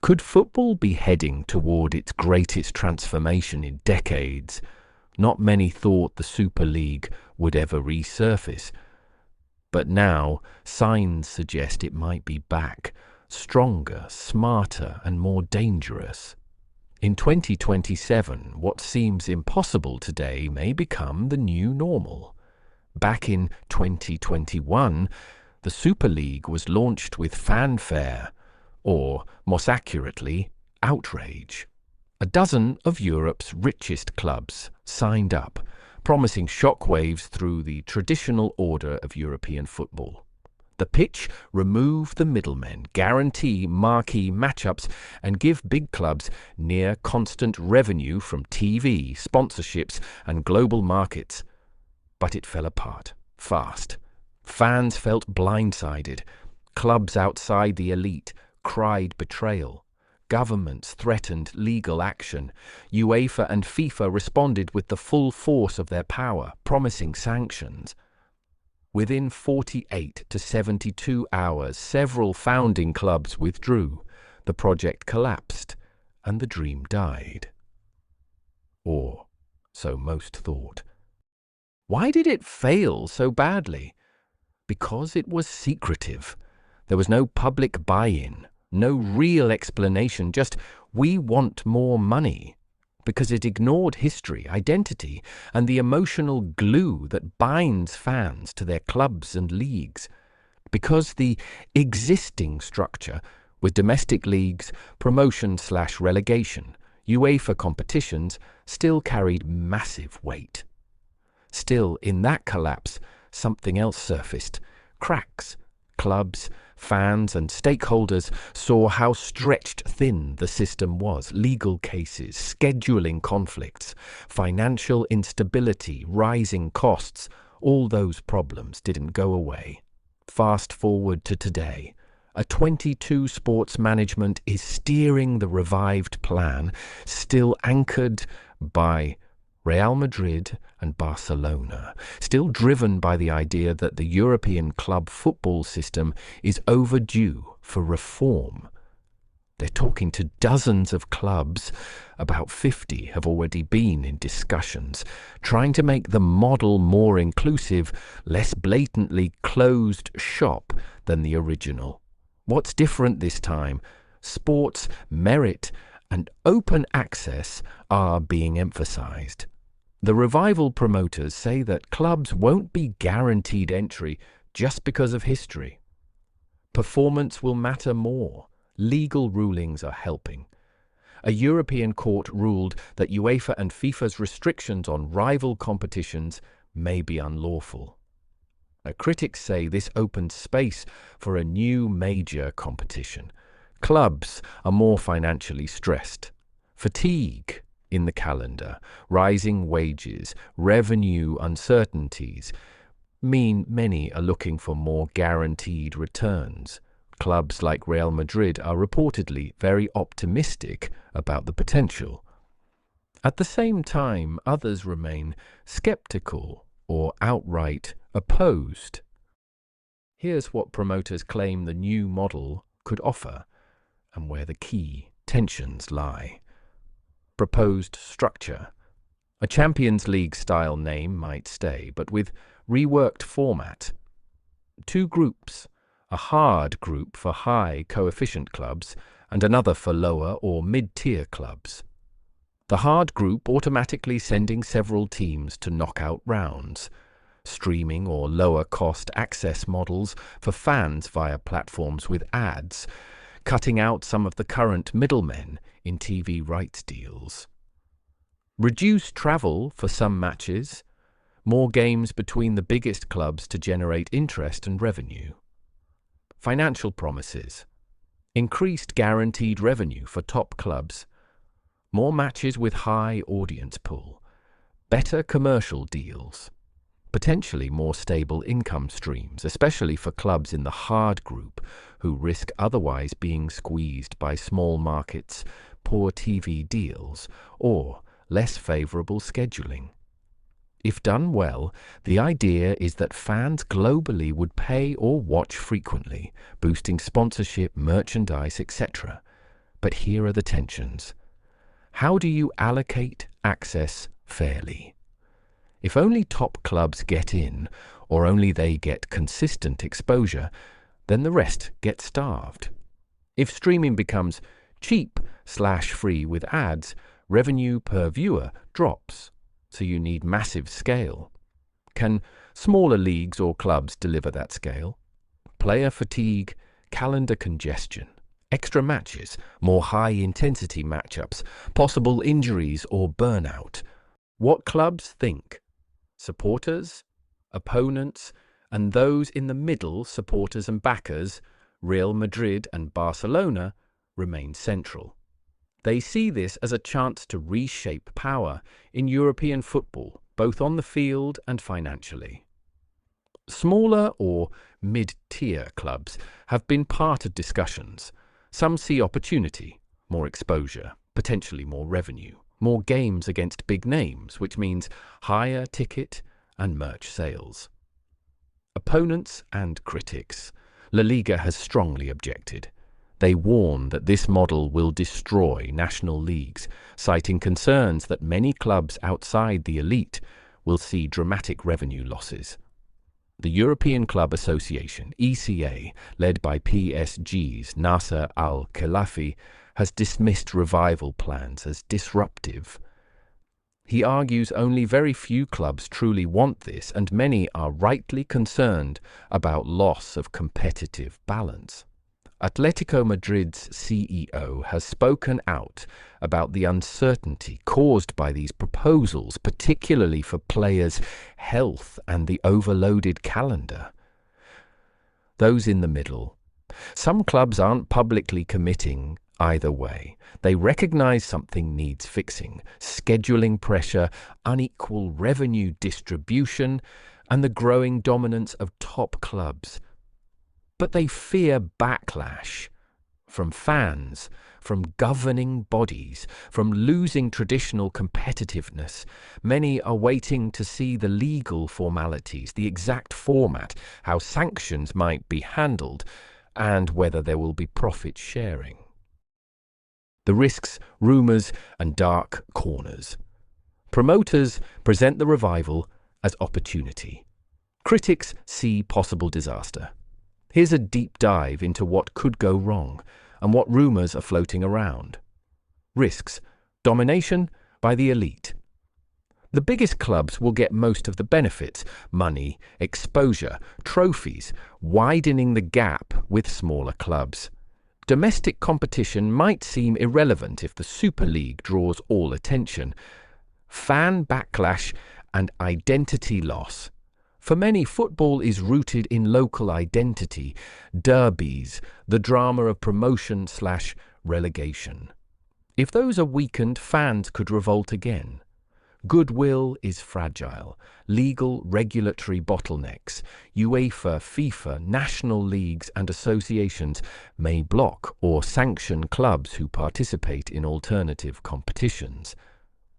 Could football be heading toward its greatest transformation in decades? Not many thought the Super League would ever resurface. But now, signs suggest it might be back, stronger, smarter, and more dangerous. In 2027, what seems impossible today may become the new normal. Back in 2021, the Super League was launched with fanfare, or, more accurately, outrage. A dozen of Europe's richest clubs signed up, promising shockwaves through the traditional order of European football. The pitch remove the middlemen, guarantee marquee matchups, and give big clubs near constant revenue from TV, sponsorships, and global markets. But it fell apart fast. Fans felt blindsided. Clubs outside the elite cried betrayal. Governments threatened legal action. UEFA and FIFA responded with the full force of their power, promising sanctions. Within 48 to 72 hours, several founding clubs withdrew. The project collapsed, and the dream died. Or so most thought. Why did it fail so badly? Because it was secretive. There was no public buy-in, no real explanation, just "we want more money," because it ignored history, identity, and the emotional glue that binds fans to their clubs and leagues. Because the existing structure, with domestic leagues, promotion/relegation, UEFA competitions, still carried massive weight. Still, in that collapse, something else surfaced. Cracks. Clubs, fans, and stakeholders saw how stretched thin the system was. Legal cases, scheduling conflicts, financial instability, rising costs. All those problems didn't go away. Fast forward to today. A 22 Sports Management is steering the revived plan, still anchored by Real Madrid and Barcelona, still driven by the idea that the European club football system is overdue for reform. They're talking to dozens of clubs. About 50 have already been in discussions, trying to make the model more inclusive, less blatantly closed shop than the original. What's different this time? Sports, merit, and open access are being emphasized. The revival promoters say that clubs won't be guaranteed entry just because of history. Performance will matter more. Legal rulings are helping. A European court ruled that UEFA and FIFA's restrictions on rival competitions may be unlawful. Critics say this opens space for a new major competition. Clubs are more financially stressed. Fatigue in the calendar, rising wages, revenue uncertainties mean many are looking for more guaranteed returns. Clubs like Real Madrid are reportedly very optimistic about the potential. At the same time, others remain skeptical or outright opposed. Here's what promoters claim the new model could offer, and where the key tensions lie. Proposed structure. A Champions League-style name might stay, but with reworked format. 2 groups, a hard group for high-coefficient clubs and another for lower or mid-tier clubs. The hard group automatically sending several teams to knockout rounds. Streaming or lower-cost access models for fans via platforms with ads, cutting out some of the current middlemen in TV rights deals. Reduced travel for some matches, more games between the biggest clubs to generate interest and revenue. Financial promises. Increased guaranteed revenue for top clubs. More matches with high audience pool. Better commercial deals. Potentially more stable income streams, especially for clubs in the hard group who risk otherwise being squeezed by small markets, poor TV deals, or less favorable scheduling. If done well, the idea is that fans globally would pay or watch frequently, boosting sponsorship, merchandise, etc. But here are the tensions. How do you allocate access fairly? If only top clubs get in, or only they get consistent exposure, then the rest get starved. If streaming becomes cheap/free with ads, revenue per viewer drops, so you need massive scale. Can smaller leagues or clubs deliver that scale? Player fatigue, calendar congestion, extra matches, more high-intensity matchups, possible injuries or burnout. What clubs think? Supporters, opponents, and those in the middle, supporters and backers, Real Madrid and Barcelona, remain central. They see this as a chance to reshape power in European football, both on the field and financially. Smaller or mid-tier clubs have been part of discussions. Some see opportunity, more exposure, potentially more revenue, more games against big names, which means higher ticket and merch sales. Opponents and critics. La Liga has strongly objected. They warn that this model will destroy national leagues, citing concerns that many clubs outside the elite will see dramatic revenue losses. The European Club Association, ECA, led by PSG's Nasser Al-Khelaifi, has dismissed revival plans as disruptive. He argues only very few clubs truly want this, and many are rightly concerned about loss of competitive balance. Atletico Madrid's CEO has spoken out about the uncertainty caused by these proposals, particularly for players' health and the overloaded calendar. Those in the middle. Some clubs aren't publicly committing either way. They recognize something needs fixing: scheduling pressure, unequal revenue distribution, and the growing dominance of top clubs. But they fear backlash from fans, from governing bodies, from losing traditional competitiveness. Many are waiting to see the legal formalities, the exact format, how sanctions might be handled, and whether there will be profit sharing. The risks, rumours, and dark corners. Promoters present the revival as opportunity. Critics see possible disaster. Here's a deep dive into what could go wrong and what rumours are floating around. Risks: domination by the elite. The biggest clubs will get most of the benefits: money, exposure, trophies, widening the gap with smaller clubs. Domestic competition might seem irrelevant if the Super League draws all attention. Fan backlash and identity loss. For many, football is rooted in local identity, derbies, the drama of promotion/relegation. If those are weakened, fans could revolt again. Goodwill is fragile. Legal regulatory bottlenecks, UEFA, FIFA, national leagues and associations may block or sanction clubs who participate in alternative competitions.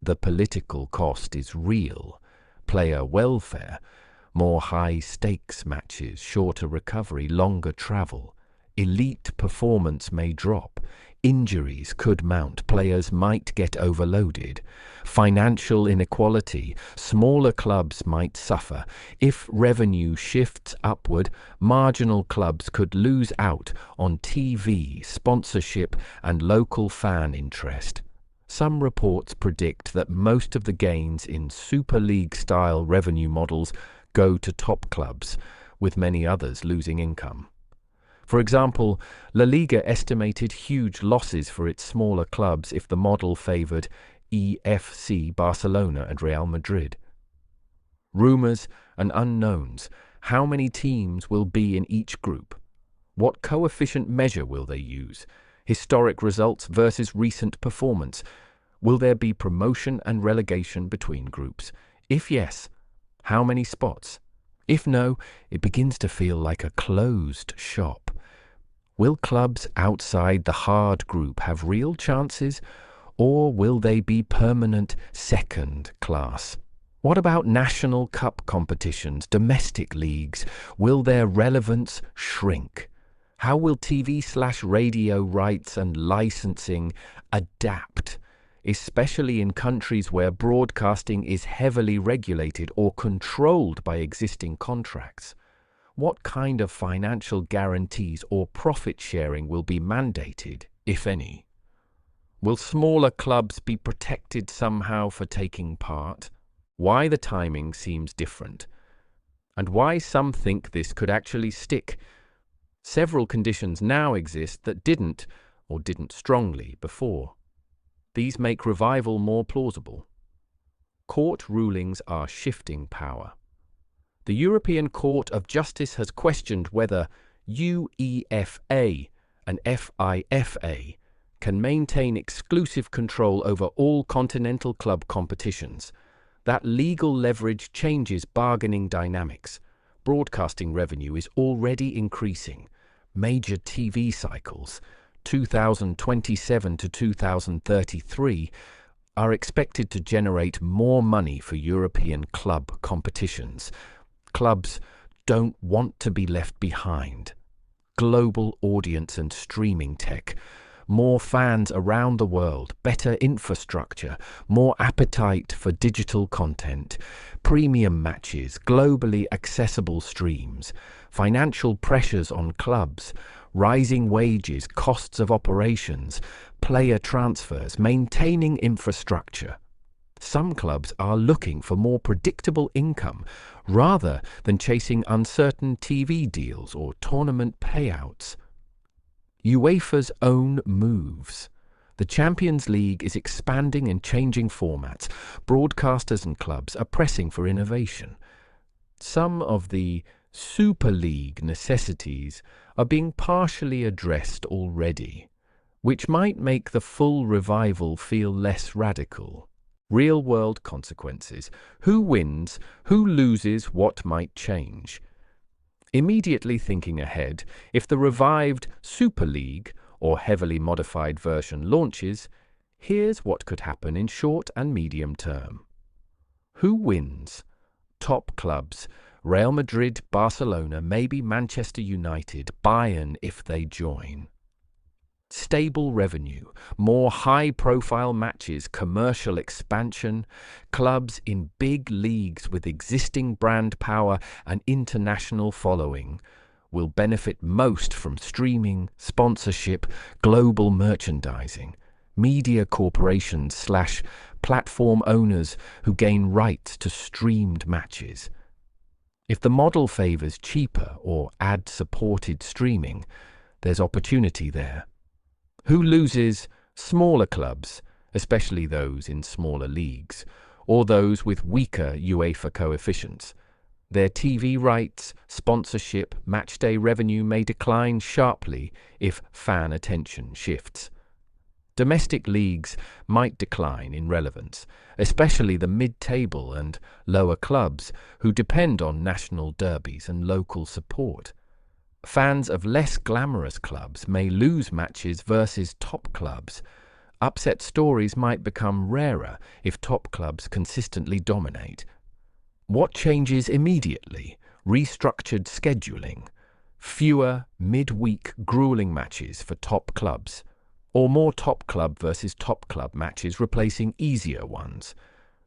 The political cost is real. Player welfare, more high-stakes matches, shorter recovery, longer travel. Elite performance may drop. Injuries could mount. Players might get overloaded. Financial inequality. Smaller clubs might suffer. If revenue shifts upward, marginal clubs could lose out on TV, sponsorship, and local fan interest. Some reports predict that most of the gains in Super League-style revenue models go to top clubs, with many others losing income. For example, La Liga estimated huge losses for its smaller clubs if the model favoured EFC Barcelona and Real Madrid. Rumours and unknowns. How many teams will be in each group? What coefficient measure will they use? Historic results versus recent performance. Will there be promotion and relegation between groups? If yes, how many spots? If no, it begins to feel like a closed shop. Will clubs outside the hard group have real chances, or will they be permanent second class? What about national cup competitions, domestic leagues? Will their relevance shrink? How will TV/radio rights and licensing adapt, especially in countries where broadcasting is heavily regulated or controlled by existing contracts? What kind of financial guarantees or profit sharing will be mandated, if any? Will smaller clubs be protected somehow for taking part? Why the timing seems different, and why some think this could actually stick. Several conditions now exist that didn't, or didn't strongly, before. These make revival more plausible. Court rulings are shifting power. The European Court of Justice has questioned whether UEFA and FIFA can maintain exclusive control over all continental club competitions. That legal leverage changes bargaining dynamics. Broadcasting revenue is already increasing. Major TV cycles, 2027 to 2033, are expected to generate more money for European club competitions. Clubs don't want to be left behind. Global audience and streaming tech, more fans around the world, better infrastructure, more appetite for digital content, premium matches, globally accessible streams, financial pressures on clubs, rising wages, costs of operations, player transfers, maintaining infrastructure. Some clubs are looking for more predictable income rather than chasing uncertain TV deals or tournament payouts. UEFA's own moves. The Champions League is expanding and changing formats. Broadcasters and clubs are pressing for innovation. Some of the Super League necessities are being partially addressed already, which might make the full revival feel less radical. Real-world consequences. Who wins? Who loses? What might change? Immediately thinking ahead, if the revived Super League or heavily modified version launches, here's what could happen in short and medium term. Who wins? Top clubs. Real Madrid, Barcelona, maybe Manchester United, Bayern if they join. Stable revenue, more high-profile matches, commercial expansion, clubs in big leagues with existing brand power and international following will benefit most from streaming, sponsorship, global merchandising, media corporations/platform owners who gain rights to streamed matches. If the model favors cheaper or ad-supported streaming, there's opportunity there. Who loses? Smaller clubs, especially those in smaller leagues, or those with weaker UEFA coefficients. Their TV rights, sponsorship, matchday revenue may decline sharply if fan attention shifts. Domestic leagues might decline in relevance, especially the mid-table and lower clubs who depend on national derbies and local support. Fans of less glamorous clubs may lose matches versus top clubs. Upset stories might become rarer if top clubs consistently dominate. What changes immediately? Restructured scheduling, fewer mid-week grueling matches for top clubs, or more top club versus top club matches replacing easier ones.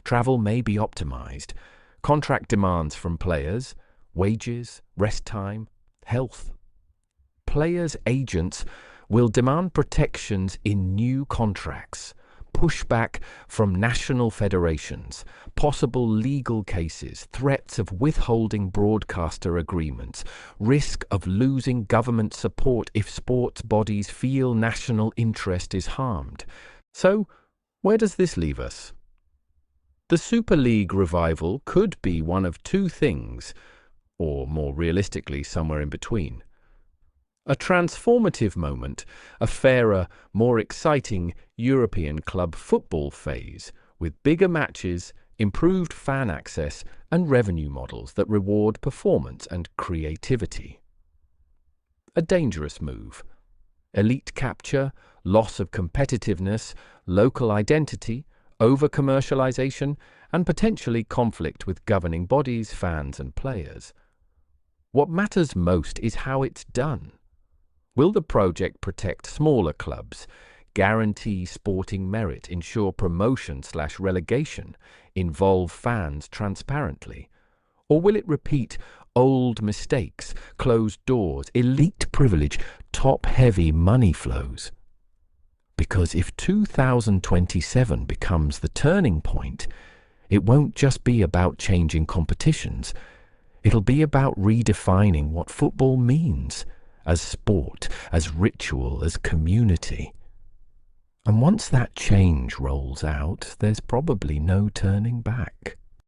Travel may be optimized. Contract demands from players, wages, rest time, health. Players' agents will demand protections in new contracts, pushback from national federations, possible legal cases, threats of withholding broadcaster agreements, risk of losing government support if sports bodies feel national interest is harmed. So, where does this leave us? The Super League revival could be one of two things, or more realistically, somewhere in between. A transformative moment, a fairer, more exciting European club football phase with bigger matches, improved fan access and revenue models that reward performance and creativity. A dangerous move. Elite capture, loss of competitiveness, local identity, over-commercialization and potentially conflict with governing bodies, fans and players. What matters most is how it's done. Will the project protect smaller clubs, guarantee sporting merit, ensure promotion/relegation, involve fans transparently? Or will it repeat old mistakes, closed doors, elite privilege, top-heavy money flows? Because if 2027 becomes the turning point, it won't just be about changing competitions. It'll be about redefining what football means as sport, as ritual, as community. And once that change rolls out, there's probably no turning back.